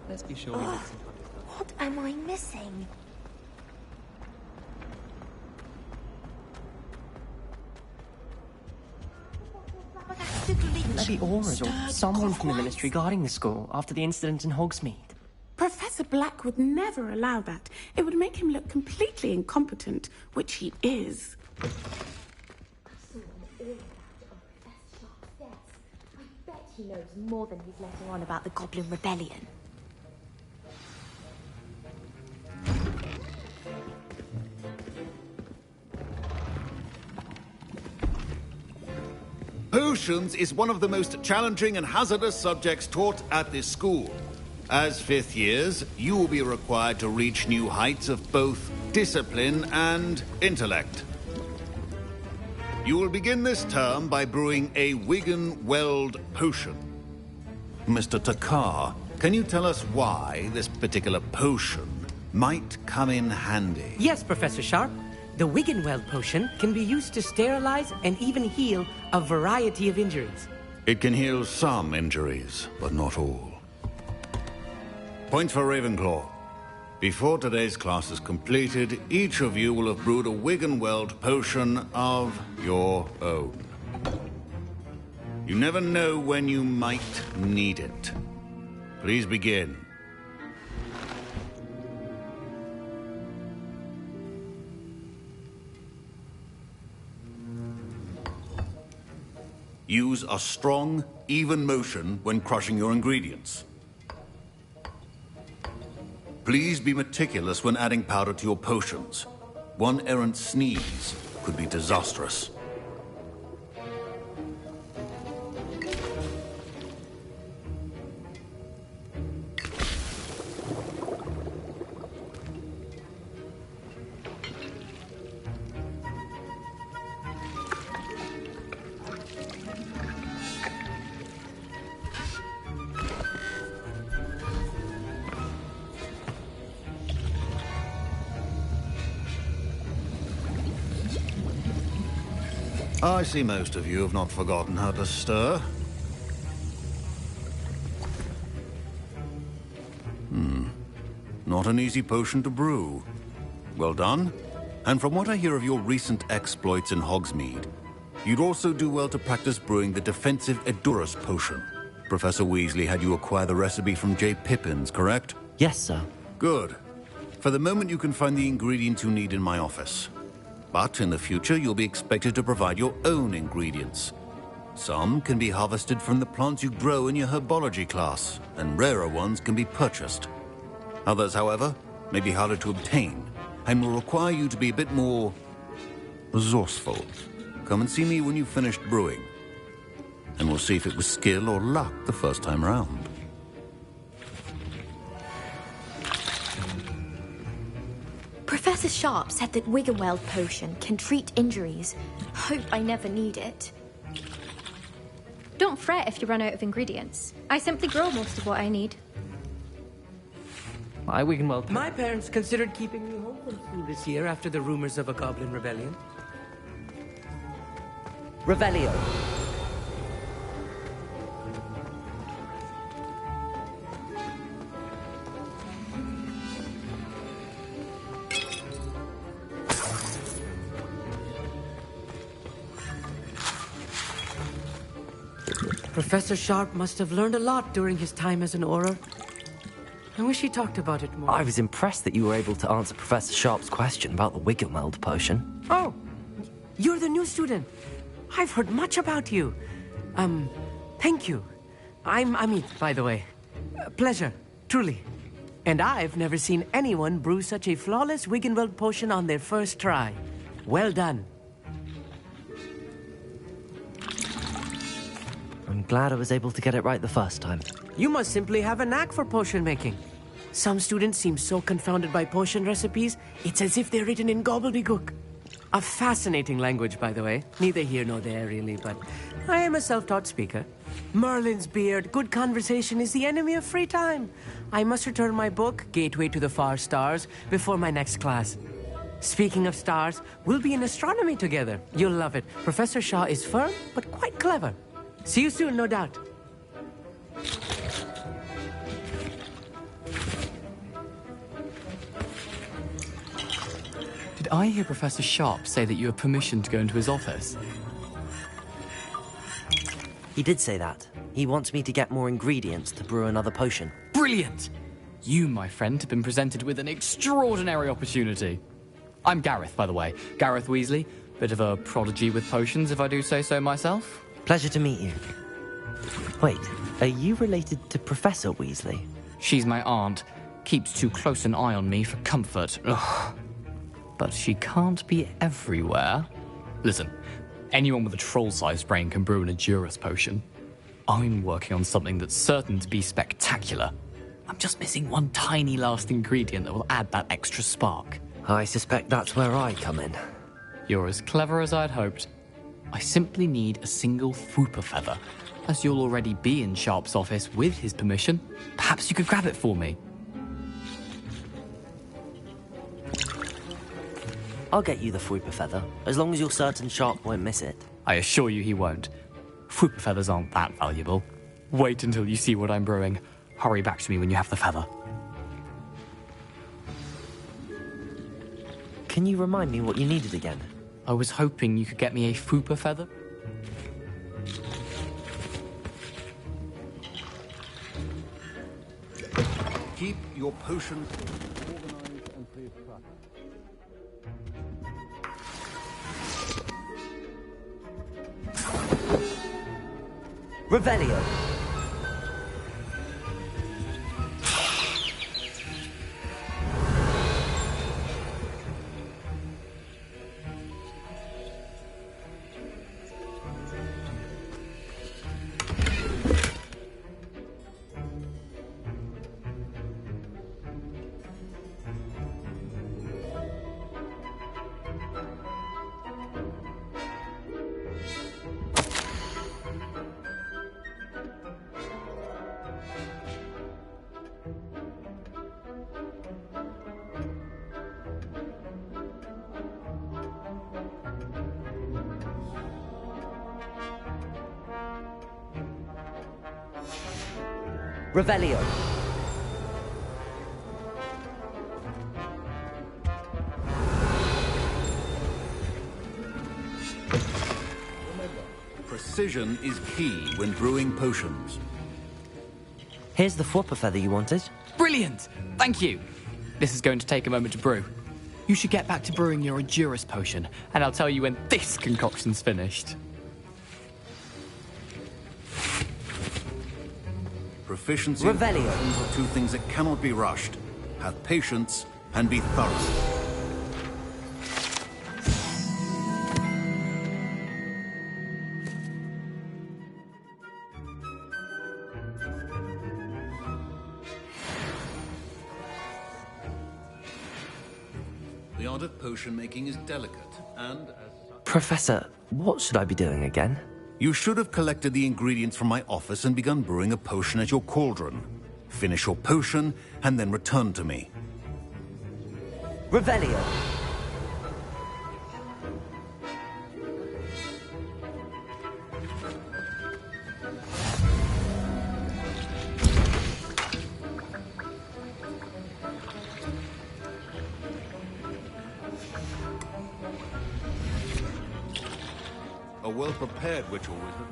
Let's be sure we get some. What am I missing? Bloody auras or someone from the ministry guarding the school after the incident in Hogsmeade. Professor Black would never allow that. It would make him look completely incompetent, which he is. He knows more than he's letting on about the Goblin Rebellion. Potions is one of the most challenging and hazardous subjects taught at this school. As fifth years, you will be required to reach new heights of both discipline and intellect. You will begin this term by brewing a Wigan-Weld potion. Mr. Takar, can you tell us why this particular potion might come in handy? Yes, Professor Sharp. The Wiggenweld potion can be used to sterilize and even heal a variety of injuries. It can heal some injuries, but not all. Point for Ravenclaw. Before today's class is completed, each of you will have brewed a Wiggenweld potion of your own. You never know when you might need it. Please begin. Use a strong, even motion when crushing your ingredients. Please be meticulous when adding powder to your potions. One errant sneeze could be disastrous. I see most of you have not forgotten how to stir. Not an easy potion to brew. Well done. And from what I hear of your recent exploits in Hogsmeade, you'd also do well to practice brewing the defensive Edurus potion. Professor Weasley had you acquire the recipe from J. Pippins, correct? Yes, sir. Good. For the moment, you can find the ingredients you need in my office. But in the future, you'll be expected to provide your own ingredients. Some can be harvested from the plants you grow in your herbology class, and rarer ones can be purchased. Others, however, may be harder to obtain, and will require you to be a bit more resourceful. Come and see me when you've finished brewing, and we'll see if it was skill or luck the first time round. Professor Sharp said that Wiggenweld potion can treat injuries. Hope I never need it. Don't fret if you run out of ingredients. I simply grow most of what I need. My Wiggenweld. My parents considered keeping me home from school this year after the rumors of a Goblin Rebellion. Revelio. Professor Sharp must have learned a lot during his time as an Auror. I wish he talked about it more. I was impressed that you were able to answer Professor Sharp's question about the Wiggenweld potion. Oh, you're the new student. I've heard much about you. Thank you. I'm Amit, by the way. Pleasure, truly. And I've never seen anyone brew such a flawless Wiggenweld potion on their first try. Well done. I'm glad I was able to get it right the first time. You must simply have a knack for potion making. Some students seem so confounded by potion recipes, it's as if they're written in gobbledygook. A fascinating language, by the way. Neither here nor there, really, but I am a self-taught speaker. Merlin's beard, good conversation is the enemy of free time. I must return my book, Gateway to the Far Stars, before my next class. Speaking of stars, we'll be in astronomy together. You'll love it. Professor Shaw is firm, but quite clever. See you soon, no doubt. Did I hear Professor Sharp say that you have permission to go into his office? He did say that. He wants me to get more ingredients to brew another potion. Brilliant! You, my friend, have been presented with an extraordinary opportunity. I'm Gareth, by the way. Gareth Weasley. Bit of a prodigy with potions, if I do say so myself. Pleasure to meet you. Wait, are you related to Professor Weasley? She's my aunt. Keeps too close an eye on me for comfort. Ugh. But she can't be everywhere. Listen, anyone with a troll-sized brain can brew an Edurus potion. I'm working on something that's certain to be spectacular. I'm just missing one tiny last ingredient that will add that extra spark. I suspect that's where I come in. You're as clever as I'd hoped. I simply need a single Fwooper feather. As you'll already be in Sharp's office with his permission, perhaps you could grab it for me. I'll get you the Fwooper feather, as long as you're certain Sharp won't miss it. I assure you he won't. Fwooper feathers aren't that valuable. Wait until you see what I'm brewing. Hurry back to me when you have the feather. Can you remind me what you needed again? I was hoping you could get me a Fwooper feather. Keep your potions organized and free of clutter. Revelio. Revelio. Precision is key when brewing potions. Here's the Fwooper feather you wanted. Brilliant! Thank you! This is going to take a moment to brew. You should get back to brewing your Edurus potion, and I'll tell you when this concoction's finished. Proficiency Revelio. and potions are two things that cannot be rushed. Have patience and be thorough. The art of potion making is delicate, and as such... Professor, what should I be doing again? You should have collected the ingredients from my office and begun brewing a potion at your cauldron. Finish your potion, and then return to me. Revelio. A well-prepared witch or wizard.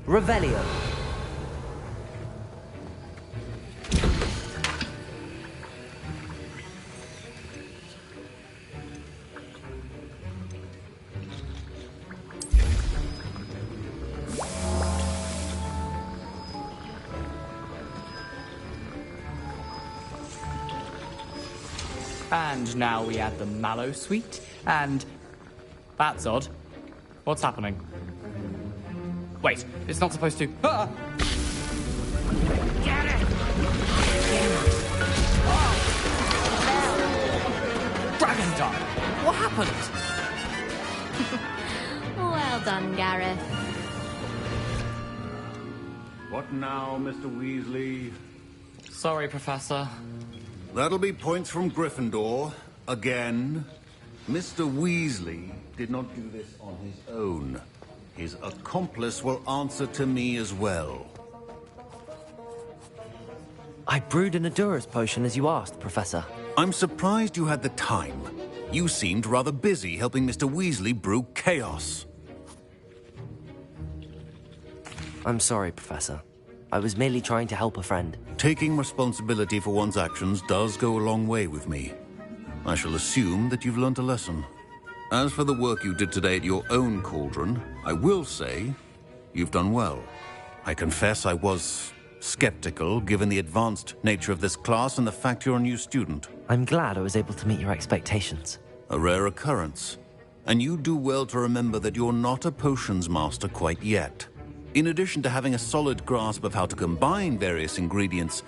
Revelio. And now we add the mallow sweet, and... That's odd. What's happening? Wait, it's not supposed to... Ah! Get it! Dragon time! What happened? Well done, Gareth. What now, Mr. Weasley? Sorry, Professor. That'll be points from Gryffindor. Again. Mr. Weasley did not do this on his own. His accomplice will answer to me as well. I brewed an Adurus potion as you asked, Professor. I'm surprised you had the time. You seemed rather busy helping Mr. Weasley brew chaos. I'm sorry, Professor. I was merely trying to help a friend. Taking responsibility for one's actions does go a long way with me. I shall assume that you've learnt a lesson. As for the work you did today at your own cauldron, I will say you've done well. I confess I was skeptical, given the advanced nature of this class and the fact you're a new student. I'm glad I was able to meet your expectations. A rare occurrence. And you do well to remember that you're not a potions master quite yet. In addition to having a solid grasp of how to combine various ingredients,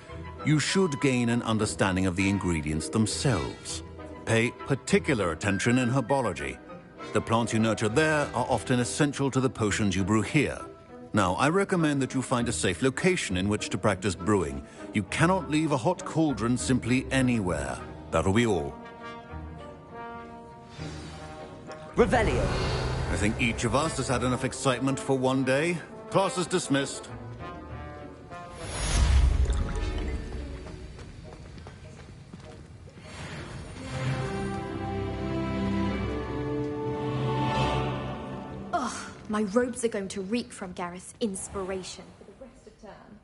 you should gain an understanding of the ingredients themselves. Pay particular attention in herbology. The plants you nurture there are often essential to the potions you brew here. Now, I recommend that you find a safe location in which to practice brewing. You cannot leave a hot cauldron simply anywhere. That'll be all. Revelio! I think each of us has had enough excitement for one day. Class is dismissed. My robes are going to reek from Gareth's inspiration for the rest of term.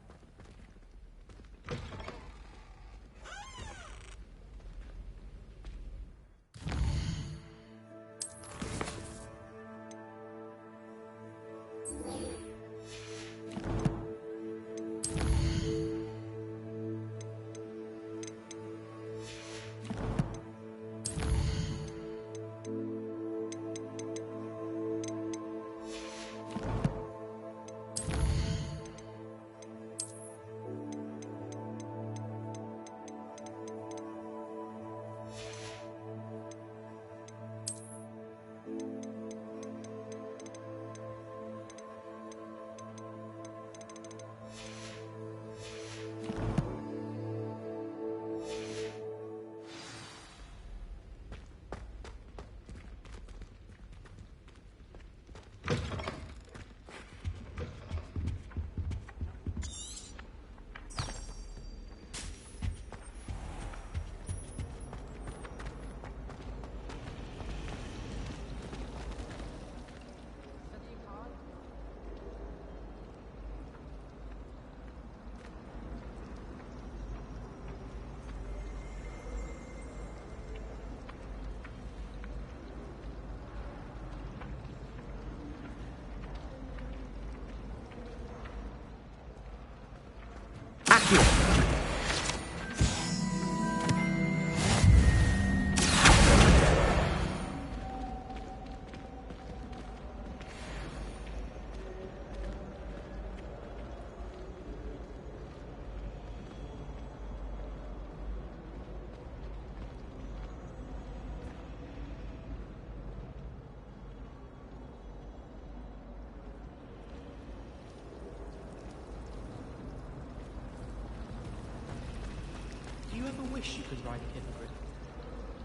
Do you ever wish you could ride a hippogriff?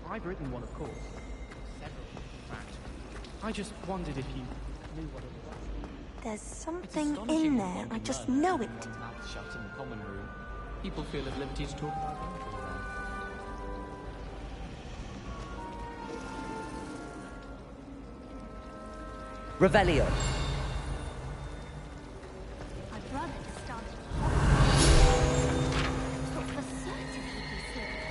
I've ridden one, of course. Several, in fact. I just wondered if you knew what it was. There's something in there. I just know it. Mouth shut in the common room. People feel at liberty to talk about anything around. Revelio! My brother started but for certain he'd be serious.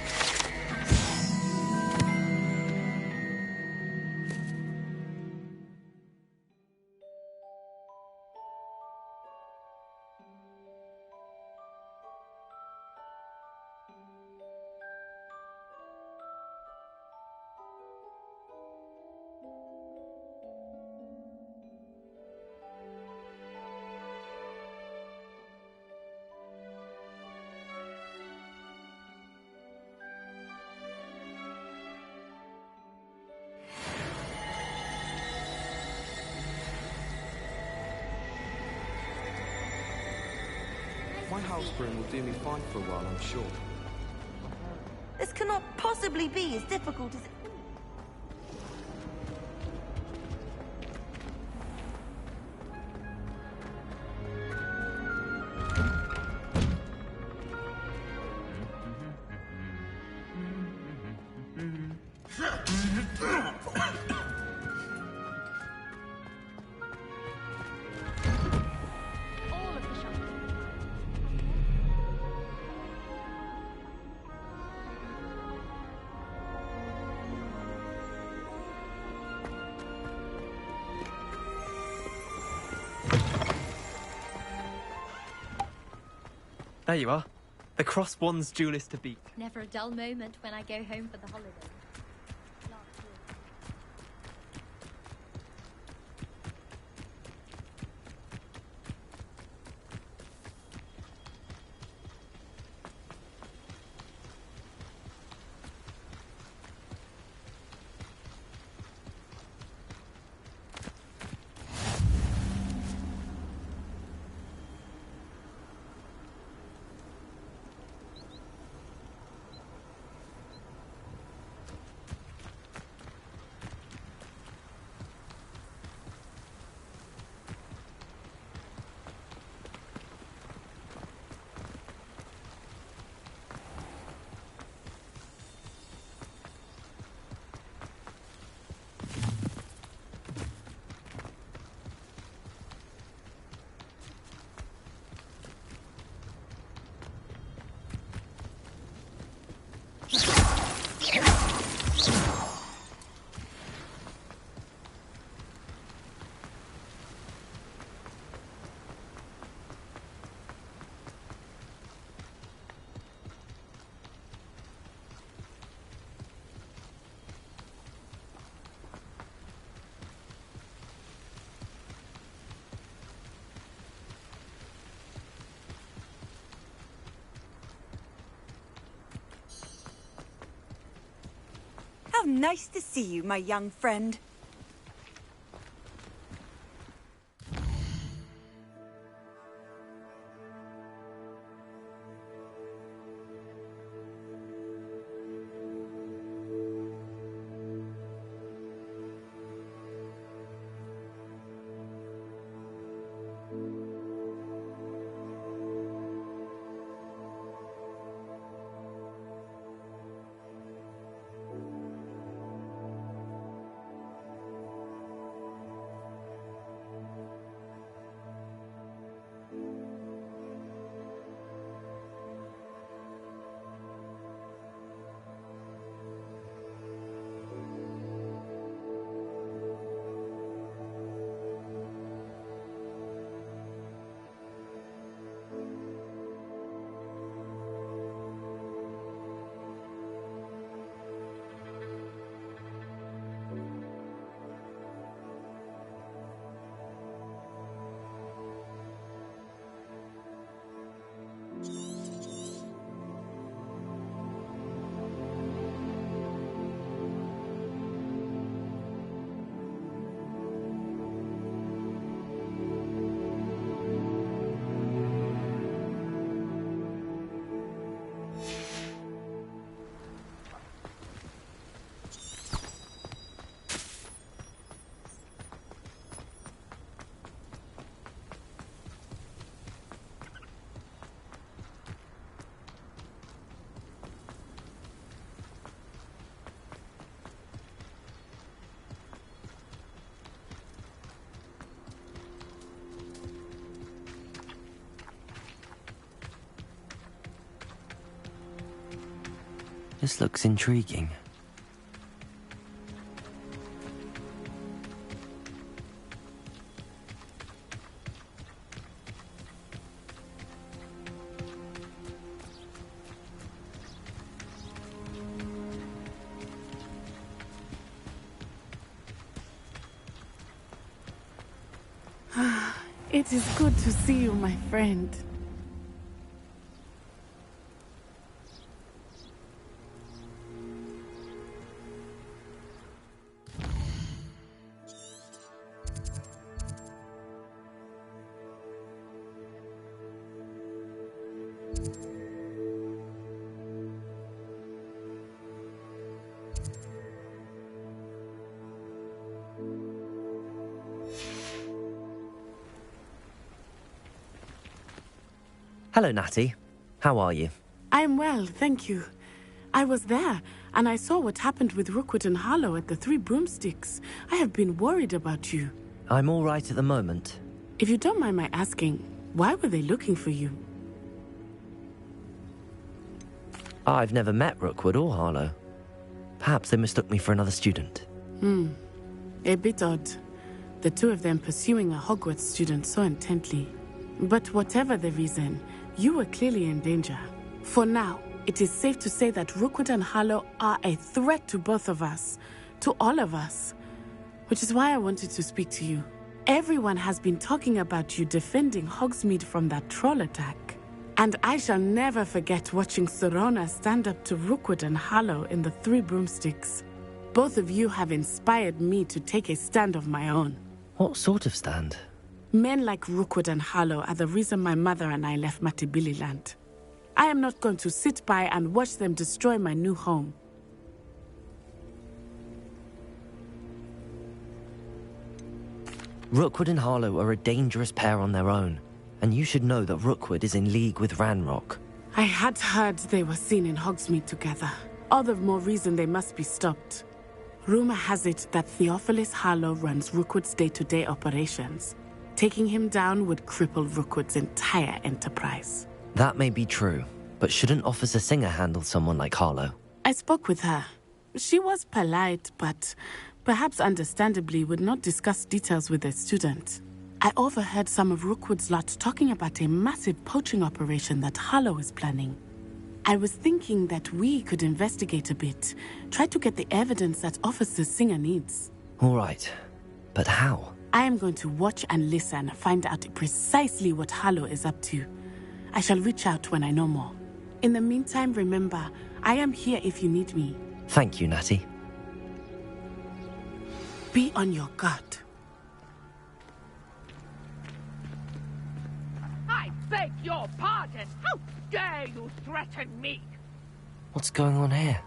My house broom will do me fine for a while, I'm sure. This cannot possibly be as difficult as it... All of the shops. There you are. The Cross Wands duelist to beat. Never a dull moment when I go home for the holiday. Last year. How nice to see you, my young friend. This looks intriguing. It is good to see you, my friend. Hello, Natty. How are you? I'm well, thank you. I was there, and I saw what happened with Rookwood and Harlow at the Three Broomsticks. I have been worried about you. I'm all right at the moment. If you don't mind my asking, why were they looking for you? I've never met Rookwood or Harlow. Perhaps they mistook me for another student. A bit odd. The two of them pursuing a Hogwarts student so intently. But whatever the reason, you were clearly in danger. For now, it is safe to say that Rookwood and Harlow are a threat to both of us. To all of us. Which is why I wanted to speak to you. Everyone has been talking about you defending Hogsmeade from that troll attack. And I shall never forget watching Serona stand up to Rookwood and Harlow in the Three Broomsticks. Both of you have inspired me to take a stand of my own. What sort of stand? Men like Rookwood and Harlow are the reason my mother and I left Matibili land. I am not going to sit by and watch them destroy my new home. Rookwood and Harlow are a dangerous pair on their own, and you should know that Rookwood is in league with Ranrock. I had heard they were seen in Hogsmeade together. All the more reason they must be stopped. Rumor has it that Theophilus Harlow runs Rookwood's day-to-day operations. Taking him down would cripple Rookwood's entire enterprise. That may be true, but shouldn't Officer Singer handle someone like Harlow? I spoke with her. She was polite, but perhaps understandably would not discuss details with a student. I overheard some of Rookwood's lot talking about a massive poaching operation that Harlow is planning. I was thinking that we could investigate a bit, try to get the evidence that Officer Singer needs. All right, but how? I am going to watch and listen, find out precisely what Harlow is up to. I shall reach out when I know more. In the meantime, remember, I am here if you need me. Thank you, Natty. Be on your guard. I beg your pardon! How dare you threaten me? What's going on here?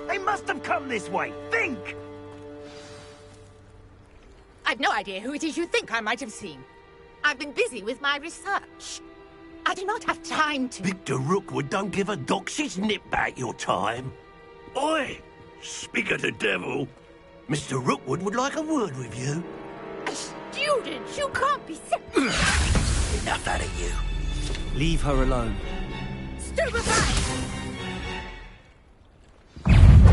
They must have come this way. Think! I've no idea who it is you think I might have seen. I've been busy with my research. I do not have time to... Victor Rookwood don't give a doxy's nip back your time. Oi! Speak of the devil. Mr. Rookwood would like a word with you. A student? You can't be... Enough out of you. Leave her alone. Stupefy!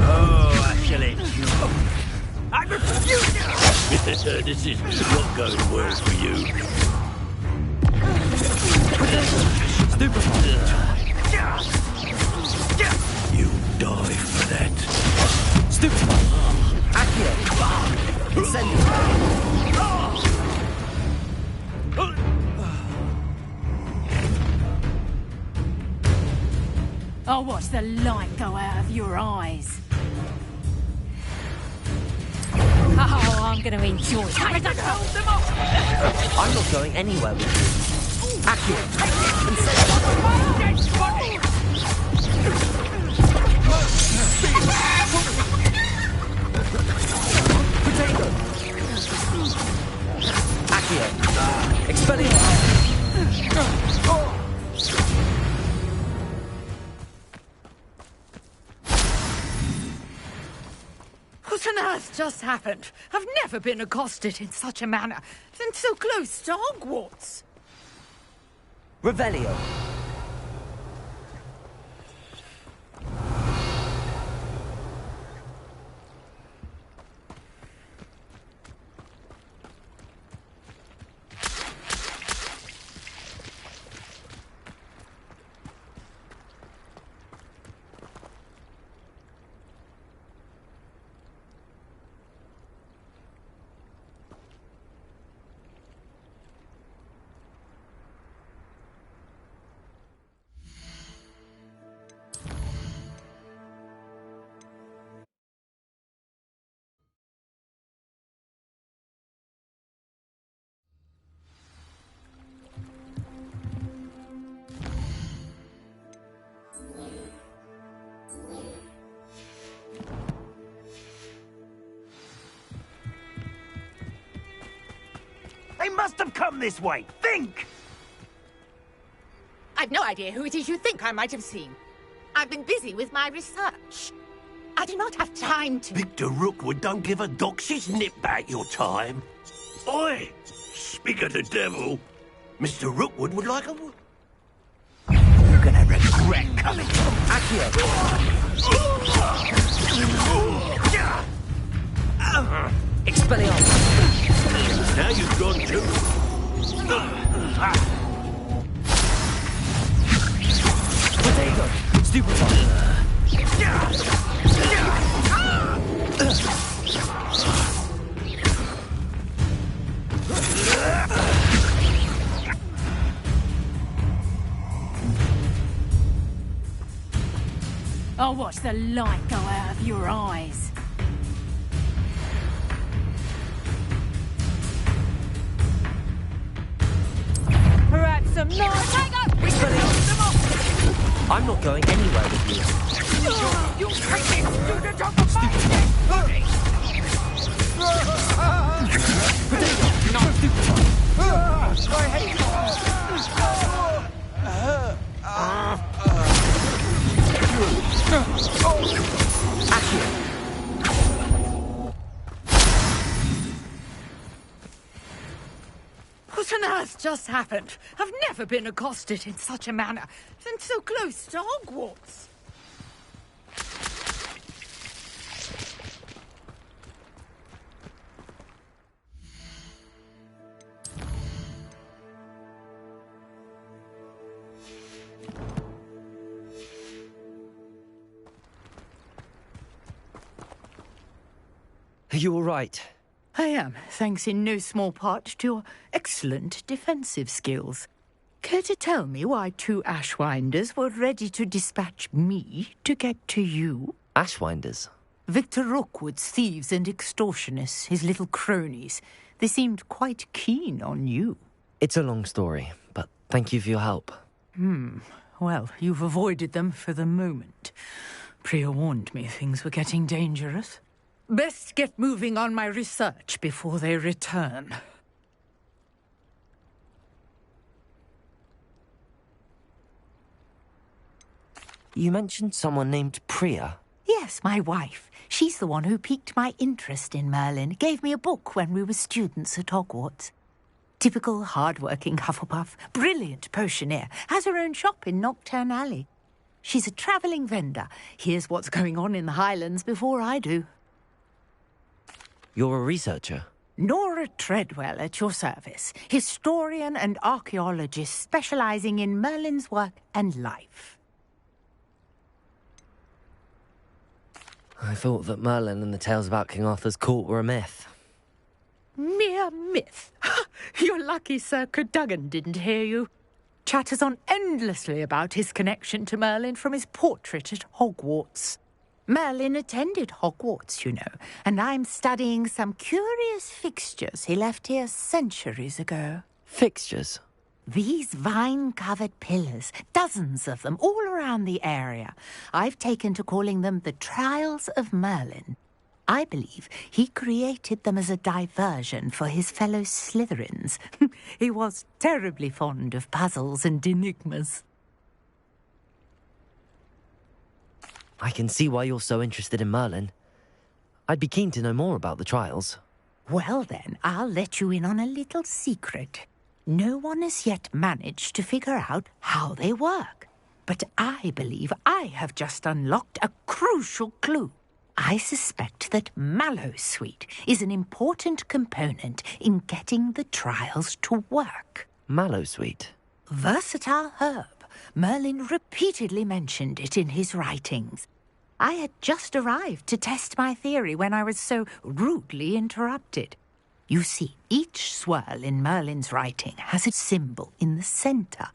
Oh, excellent. I refuse it! This is not going well for you. You die for that. Stupefy! Accio! Incendio! I'll watch the light go out of your eyes. Oh, I'm going to enjoy it. I can hold them off! I'm not going anywhere with you. Accio! Dead body! Potato! Accio! Expelliarmus! What on earth just happened? I've never been accosted in such a manner, and so close to Hogwarts. Revelio. must have come this way. Think! I've no idea who it is you think I might have seen. I've been busy with my research. I do not have time to... Victor Rookwood don't give a doxy's nip back your time. Oi! Speak of the devil. Mr. Rookwood would like a... You're gonna regret coming from Accio. Expelliarmus. Now you've gone too... Potato. Stupefy. I'll watch the light go out of your eyes. Perhaps some more tango! I'm not going anywhere with you. You crazy student of the body! Not stupefy. I hate What on earth just happened? I've never been accosted in such a manner, and so close to Hogwarts. Are you all right? I am, thanks in no small part to your excellent defensive skills. Care to tell me why 2 Ashwinders were ready to dispatch me to get to you? Ashwinders? Victor Rookwood's thieves and extortionists, his little cronies. They seemed quite keen on you. It's a long story, but thank you for your help. Well, you've avoided them for the moment. Priya warned me things were getting dangerous. Best get moving on my research before they return. You mentioned someone named Priya. Yes, my wife. She's the one who piqued my interest in Merlin. Gave me a book when we were students at Hogwarts. Typical hard-working Hufflepuff. Brilliant potioneer. Has her own shop in Nocturne Alley. She's a travelling vendor. Hears what's going on in the Highlands before I do. You're a researcher? Nora Treadwell at your service. Historian and archaeologist specialising in Merlin's work and life. I thought that Merlin and the tales about King Arthur's court were a myth. Mere myth. You're lucky Sir Cadogan didn't hear you. Chatters on endlessly about his connection to Merlin from his portrait at Hogwarts. Merlin attended Hogwarts, you know, and I'm studying some curious fixtures he left here centuries ago. Fixtures? These vine-covered pillars, dozens of them, all around the area. I've taken to calling them the Trials of Merlin. I believe he created them as a diversion for his fellow Slytherins. He was terribly fond of puzzles and enigmas. I can see why you're so interested in Merlin. I'd be keen to know more about the trials. Well then, I'll let you in on a little secret. No one has yet managed to figure out how they work. But I believe I have just unlocked a crucial clue. I suspect that Mallowsweet is an important component in getting the trials to work. Mallowsweet? Versatile herb. Merlin repeatedly mentioned it in his writings. I had just arrived to test my theory when I was so rudely interrupted. You see, each swirl in Merlin's writing has a symbol in the centre.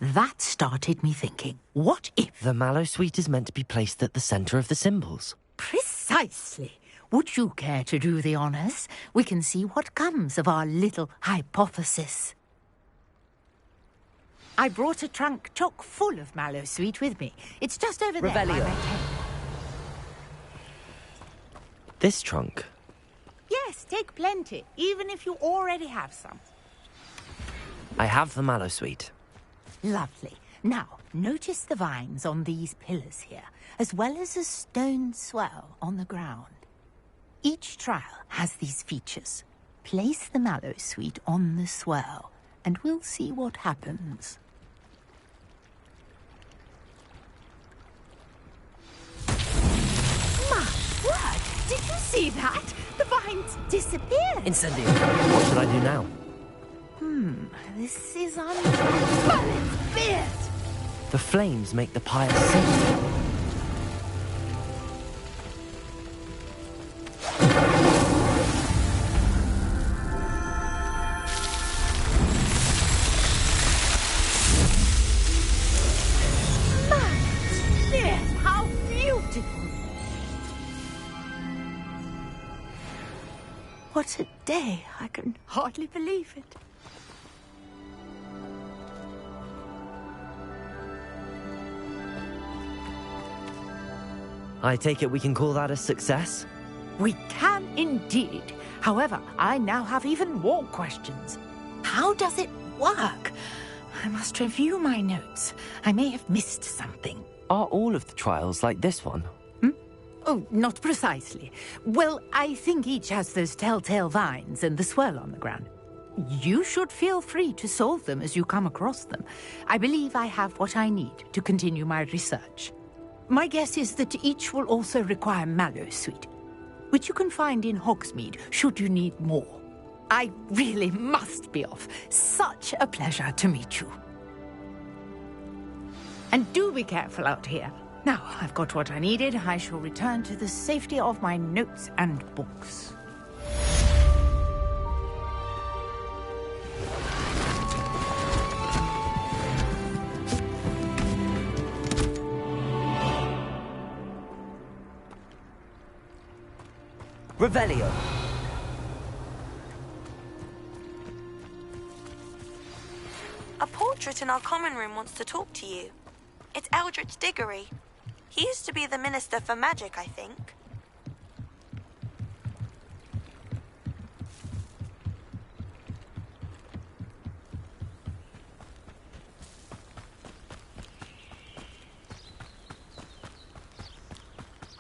That started me thinking, what if... The Mallowsweet is meant to be placed at the centre of the symbols. Precisely. Would you care to do the honours? We can see what comes of our little hypothesis. I brought a trunk chock full of Mallowsweet with me. It's just over there. Revelio. This trunk? Yes, take plenty, even if you already have some. I have the mallow sweet. Lovely. Now, notice the vines on these pillars here, as well as a stone swell on the ground. Each trial has these features. Place the mallow sweet on the swell, and we'll see what happens. My word! Did you see that? The vines disappeared! Incendio. What should I do now? This is But it's fierce! The flames make the pyre sing. How beautiful! What a day! I can hardly believe it. I take it we can call that a success? We can indeed. However, I now have even more questions. How does it work? I must review my notes. I may have missed something. Are all of the trials like this one? Oh, not precisely. Well, I think each has those telltale vines and the swirl on the ground. You should feel free to solve them as you come across them. I believe I have what I need to continue my research. My guess is that each will also require mallow sweet, which you can find in Hogsmeade should you need more. I really must be off. Such a pleasure to meet you. And do be careful out here. Now, I've got what I needed. I shall return to the safety of my notes and books. Revelio. A portrait in our common room wants to talk to you. It's Eldritch Diggory. He used to be the Minister for Magic, I think.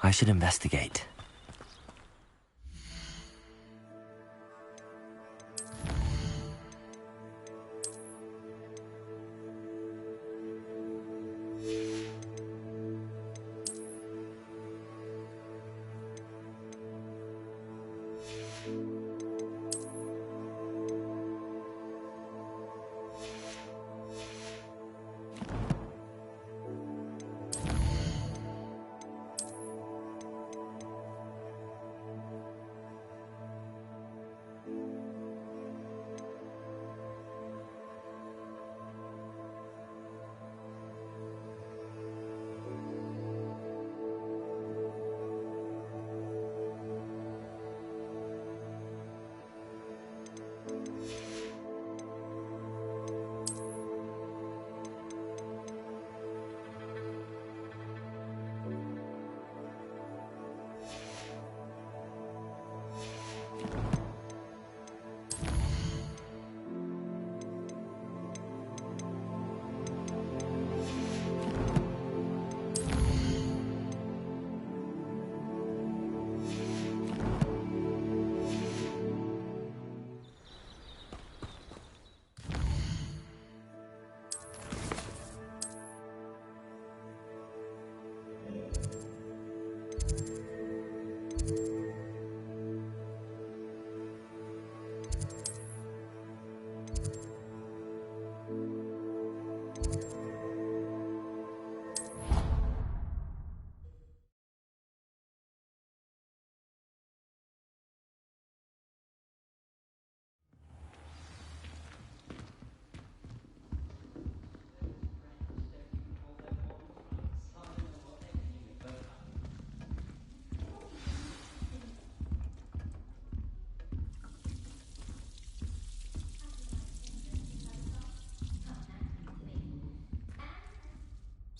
I should investigate.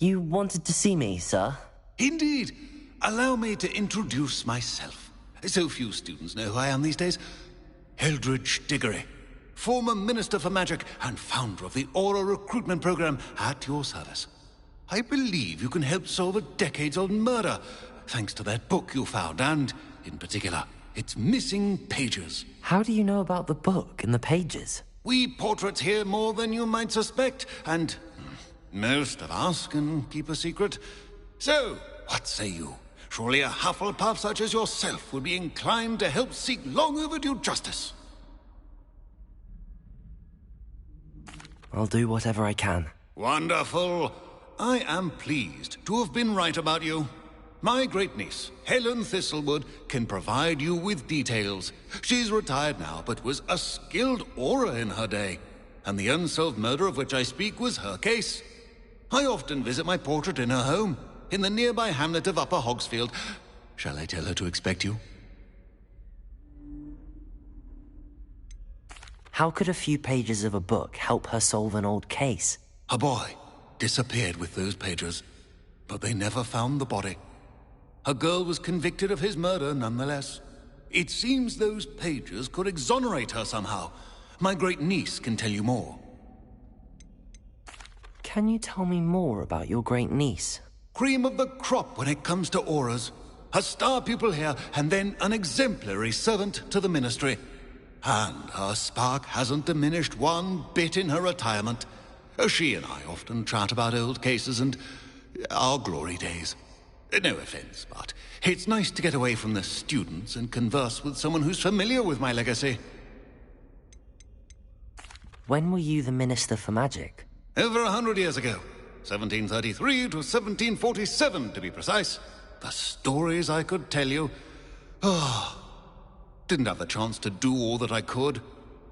You wanted to see me, sir? Indeed. Allow me to introduce myself. So few students know who I am these days. Eldritch Diggory, former Minister for Magic and founder of the Aura Recruitment Program, at your service. I believe you can help solve a decades-old murder, thanks to that book you found, and, in particular, its missing pages. How do you know about the book and the pages? We portraits hear more than you might suspect, and most of us can keep a secret. So, what say you? Surely a Hufflepuff such as yourself would be inclined to help seek long overdue justice. I'll do whatever I can. Wonderful. I am pleased to have been right about you. My great-niece, Helen Thistlewood, can provide you with details. She's retired now, but was a skilled aura in her day. And the unsolved murder of which I speak was her case. I often visit my portrait in her home, in the nearby hamlet of Upper Hogsfield. Shall I tell her to expect you? How could a few pages of a book help her solve an old case? A boy disappeared with those pages, but they never found the body. A girl was convicted of his murder nonetheless. It seems those pages could exonerate her somehow. My great-niece can tell you more. Can you tell me more about your great-niece? Cream of the crop when it comes to auras. A star pupil here, and then an exemplary servant to the ministry. And her spark hasn't diminished one bit in her retirement. She and I often chat about old cases and our glory days. No offense, but it's nice to get away from the students and converse with someone who's familiar with my legacy. When were you the Minister for Magic? Over 100 years ago. 1733 to 1747, to be precise. The stories I could tell you. Didn't have the chance to do all that I could.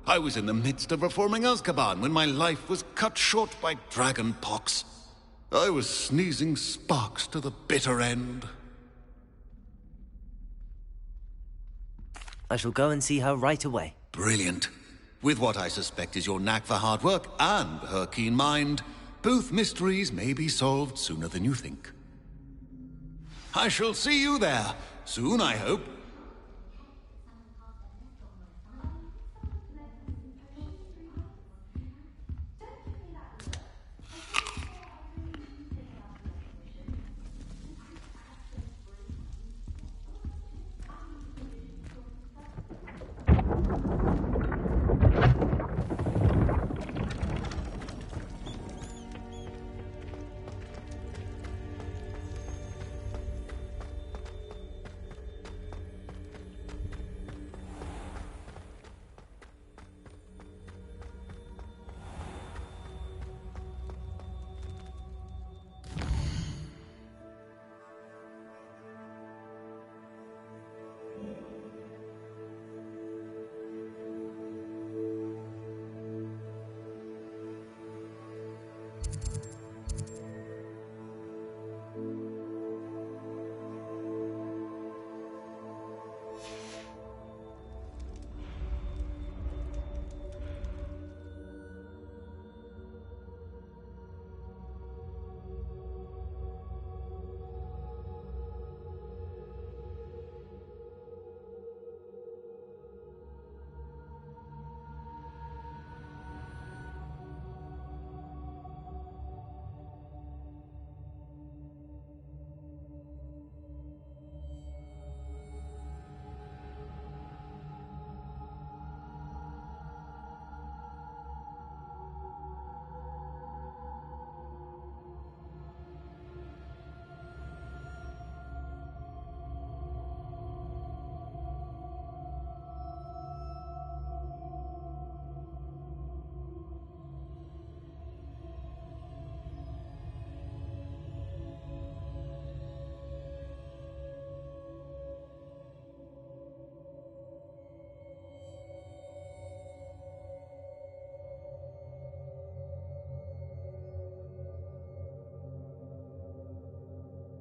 I was in the midst of reforming Azkaban when my life was cut short by dragon pox. I was sneezing sparks to the bitter end. I shall go and see her right away. Brilliant. With what I suspect is your knack for hard work and her keen mind, both mysteries may be solved sooner than you think. I shall see you there, soon I hope.